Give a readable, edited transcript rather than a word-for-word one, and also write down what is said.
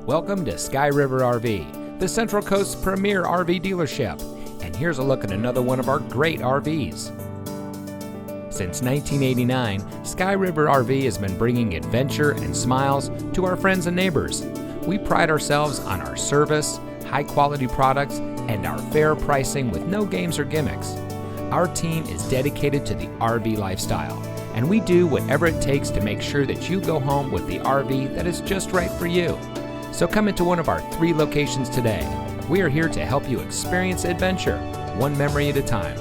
Welcome to Sky River RV, the Central Coast's premier RV dealership. And here's a look at another one of our great RVs. Since 1989, Sky River RV has been bringing adventure and smiles to our friends and neighbors. We pride ourselves on our service, high-quality products, and our fair pricing with no games or gimmicks. Our team is dedicated to the RV lifestyle, and we do whatever it takes to make sure that you go home with the RV that is just right for you. So come into one of our 3 locations today. We are here to help you experience adventure, one memory at a time.